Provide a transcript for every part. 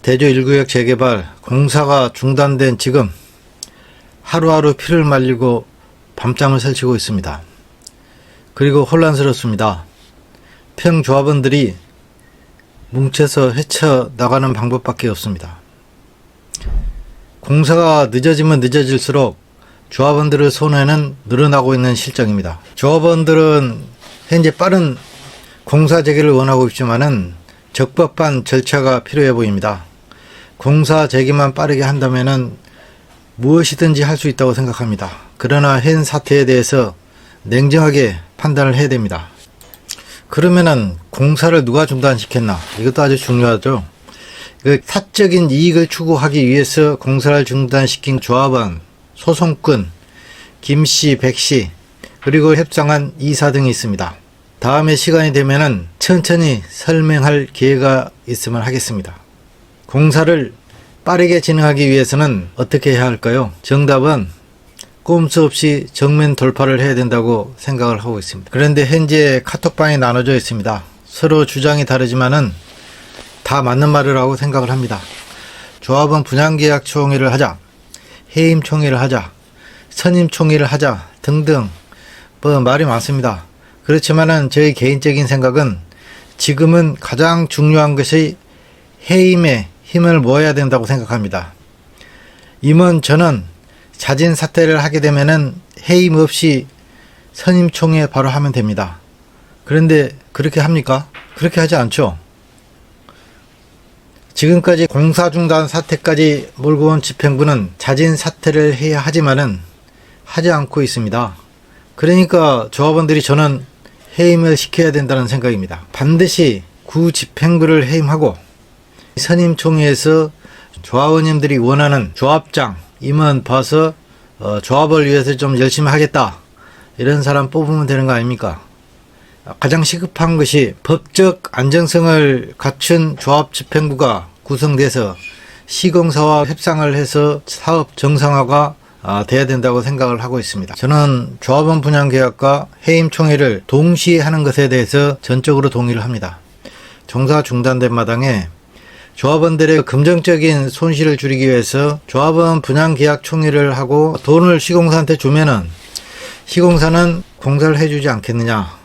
대조 1구역 재개발 공사가 중단된 지금 하루하루 피를 말리고 밤잠을 설치고 있습니다. 그리고 혼란스럽습니다. 평조합원들이 뭉쳐서 헤쳐나가는 방법밖에 없습니다. 공사가 늦어지면 늦어질수록 조합원들의 손해는 늘어나고 있는 실정입니다. 조합원들은 현재 빠른 공사 재개를 원하고 있지만은 적법한 절차가 필요해 보입니다. 공사 재개만 빠르게 한다면은 무엇이든지 할 수 있다고 생각합니다. 그러나 현 사태에 대해서 냉정하게 판단을 해야 됩니다. 그러면은 공사를 누가 중단시켰나? 이것도 아주 중요하죠. 그 사적인 이익을 추구하기 위해서 공사를 중단시킨 조합원, 소송꾼, 김씨, 백씨, 그리고 협상한 이사 등이 있습니다. 다음에 시간이 되면은 천천히 설명할 기회가 있으면 하겠습니다. 공사를 빠르게 진행하기 위해서는 어떻게 해야 할까요? 정답은 꼼수 없이 정면 돌파를 해야 된다고 생각을 하고 있습니다. 그런데 현재 카톡방이 나눠져 있습니다. 서로 주장이 다르지만은 다 맞는 말을 하고 생각을 합니다. 조합원 분양계약 총회를 하자, 해임 총회를 하자, 선임 총회를 하자 등등 말이 많습니다. 그렇지만은 저희 개인적인 생각은 지금은 가장 중요한 것이 해임에 힘을 모아야 된다고 생각합니다. 임원 저는 자진 사퇴를 하게 되면은 해임 없이 선임 총회 바로 하면 됩니다. 그런데 그렇게 합니까? 그렇게 하지 않죠. 지금까지 공사 중단 사태까지 몰고 온 집행부는 자진 사퇴를 해야 하지만은 하지 않고 있습니다. 그러니까 조합원들이 저는 해임을 시켜야 된다는 생각입니다. 반드시 구 집행부를 해임하고 선임총회에서 조합원님들이 원하는 조합장, 임원 봐서 조합을 위해서 좀 열심히 하겠다 이런 사람 뽑으면 되는 거 아닙니까? 가장 시급한 것이 법적 안정성을 갖춘 조합 집행부가 구성돼서 시공사와 협상을 해서 사업 정상화가 돼야 된다고 생각을 하고 있습니다. 저는 조합원 분양계약과 해임 총회를 동시에 하는 것에 대해서 전적으로 동의를 합니다. 공사 중단된 마당에 조합원들의 금전적인 손실을 줄이기 위해서 조합원 분양계약 총회를 하고 돈을 시공사한테 주면은 시공사는 공사를 해주지 않겠느냐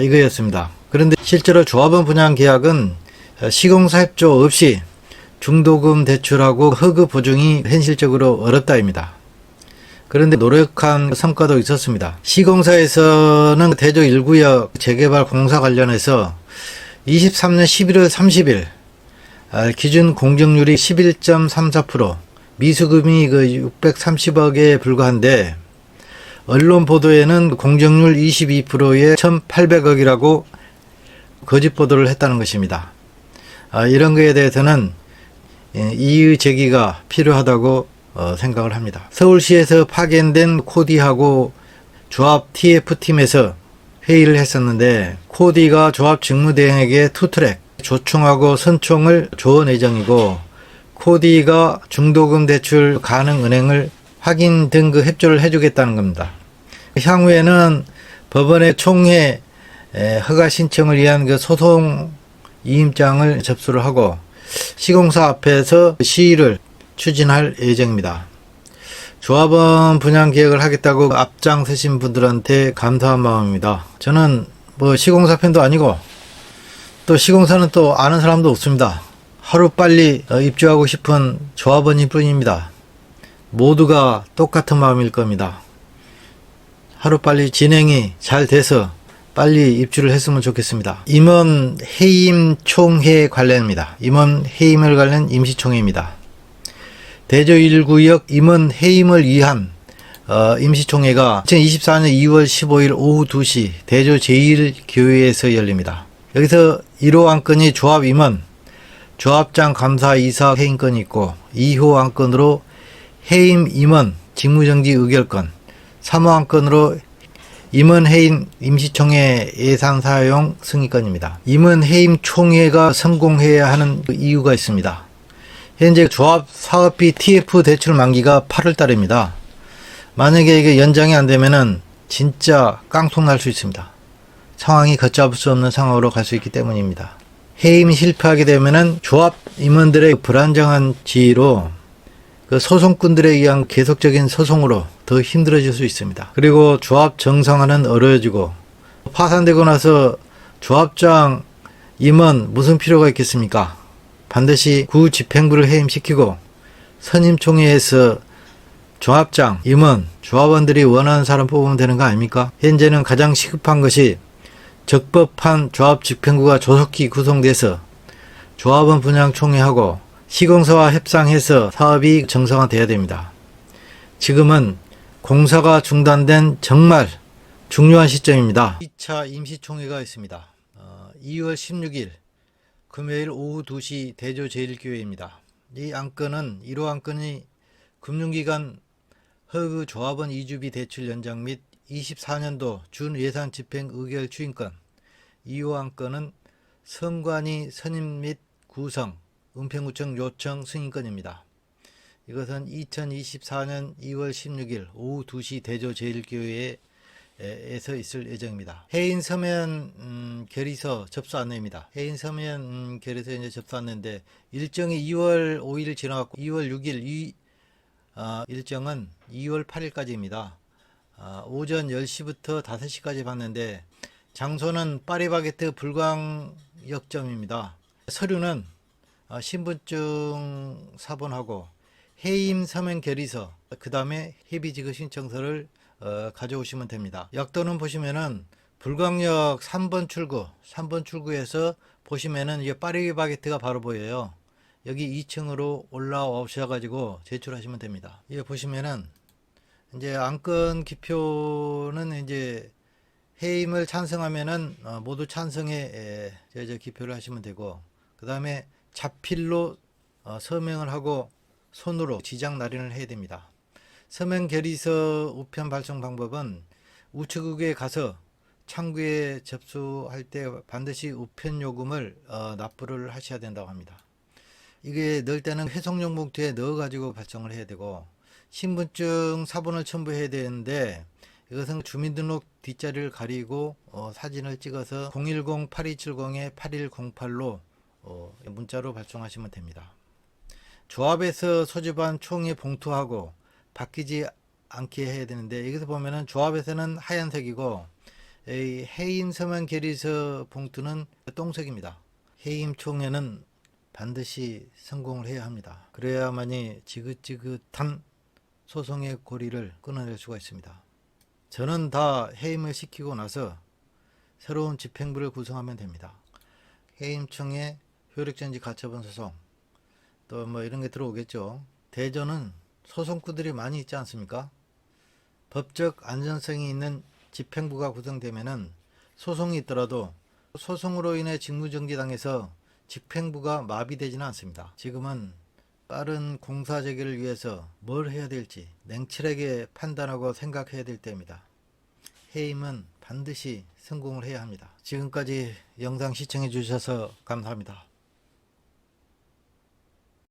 이거였습니다. 그런데 실제로 조합원 분양계약은 시공사 협조 없이 중도금 대출하고 허그 보증이 현실적으로 어렵다입니다. 그런데 노력한 성과도 있었습니다. 시공사에서는 대조 1구역 재개발 공사 관련해서 23년 11월 30일 기준 공정률이 11.34%, 미수금이 630억에 불과한데 언론 보도에는 공정률 22%에 1,800억이라고 거짓 보도를 했다는 것입니다. 이런 거에 대해서는 이의 제기가 필요하다고 생각을 합니다. 서울시에서 파견된 코디하고 조합 TF팀에서 회의를 했었는데 코디가 조합 직무대행에게 투트랙, 조총하고 선총을 조언 예정이고 코디가 중도금 대출 가능 은행을 확인 등 협조를 해주겠다는 겁니다. 향후에는 법원의 총회 허가 신청을 위한 소송 이임장을 접수를 하고 시공사 앞에서 시위를 추진할 예정입니다. 조합원 분양 계획을 하겠다고 앞장서신 분들한테 감사한 마음입니다. 저는 시공사 편도 아니고 또 시공사는 또 아는 사람도 없습니다. 하루 빨리 입주하고 싶은 조합원일 뿐입니다. 모두가 똑같은 마음일 겁니다. 하루 빨리 진행이 잘 돼서 빨리 입주를 했으면 좋겠습니다. 임원 해임 총회 관련입니다. 임원 해임을 관련 임시총회입니다. 대조 1구역 임원 해임을 위한 임시총회가 2024년 2월 15일 오후 2시 대조 제1교회에서 열립니다. 여기서 1호 안건이 조합 임원, 조합장 감사 이사 해임건이 있고 2호 안건으로 해임 임원 직무정지 의결권, 3호 안건으로 임원 해임 임시총회 예산 사용 승인권입니다. 임원 해임 총회가 성공해야 하는 이유가 있습니다. 현재 조합 사업비 TF 대출 만기가 8월 달입니다. 만약에 이게 연장이 안 되면은 진짜 깡통 날 수 있습니다. 상황이 걷잡을 수 없는 상황으로 갈 수 있기 때문입니다. 해임이 실패하게 되면은 조합 임원들의 불안정한 지위로 그 소송꾼들에 의한 계속적인 소송으로 더 힘들어질 수 있습니다. 그리고 조합 정상화는 어려워지고, 파산되고 나서 조합장 임원 무슨 필요가 있겠습니까? 반드시 구 집행부를 해임시키고 선임총회에서 조합장, 임원, 조합원들이 원하는 사람 뽑으면 되는 거 아닙니까? 현재는 가장 시급한 것이 적법한 조합 집행부가 조속히 구성돼서 조합원 분양 총회하고 시공사와 협상해서 사업이 정상화돼야 됩니다. 지금은 공사가 중단된 정말 중요한 시점입니다. 2차 임시총회가 있습니다. 2월 16일 금요일 오후 2시 대조 제1교회입니다. 이 안건은 1호 안건이 금융기관 허그 조합원 이주비 대출 연장 및 24년도 준예산 집행 의결 추인권, 2호 안건은 선관위 선임 및 구성, 은평구청 요청 승인권입니다. 이것은 2024년 2월 16일 오후 2시 대조 제1교회에서 있을 예정입니다. 해인 서면 결의서 접수 안내입니다. 해인 서면 결의서 이제 접수 안내인데, 일정이 2월 5일 지나갔고 2월 6일 일정은 2월 8일까지입니다. 오전 10시부터 5시까지 봤는데, 장소는 파리바게뜨 불광역점입니다. 서류는 신분증 사본하고 해임 서면 결의서, 그 다음에 협의지급 신청서를 가져오시면 됩니다. 약도는 보시면은 불광역 3번 출구에서 보시면은 이게 파리바게뜨가 바로 보여요. 여기 2층으로 올라오셔가지고 제출하시면 됩니다. 이게 보시면은 이제 안건 기표는 이제 해임을 찬성하면은 모두 찬성에 기표를 하시면 되고, 그 다음에 자필로 서명을 하고 손으로 지장 날인을 해야 됩니다. 서명 결의서 우편 발송 방법은 우체국에 가서 창구에 접수할 때 반드시 우편 요금을 납부를 하셔야 된다고 합니다. 이게 넣을 때는 회송용 봉투에 넣어 가지고 발송을 해야 되고, 신분증 사본을 첨부해야 되는데, 이것은 주민등록 뒷자리를 가리고 사진을 찍어서 010-8270-8108로 문자로 발송하시면 됩니다. 조합에서 소집한 총회 봉투하고 바뀌지 않게 해야 되는데, 여기서 보면은 조합에서는 하얀색이고 해임 서면 결의서 봉투는 똥색입니다. 해임 총회는 반드시 성공을 해야 합니다. 그래야만이 지긋지긋한 소송의 고리를 끊어낼 수가 있습니다. 저는 다 해임을 시키고 나서 새로운 집행부를 구성하면 됩니다. 해임청에 효력정지 가처분 소송, 또 뭐 이런 게 들어오겠죠. 대전은 소송꾼들이 많이 있지 않습니까? 법적 안전성이 있는 집행부가 구성되면은 소송이 있더라도 소송으로 인해 직무정지당해서 집행부가 마비되지는 않습니다. 지금은 빠른 공사 재개를 위해서 뭘 해야 될지 냉철하게 판단하고 생각해야 될 때입니다. 해임은 반드시 성공을 해야 합니다. 지금까지 영상 시청해 주셔서 감사합니다.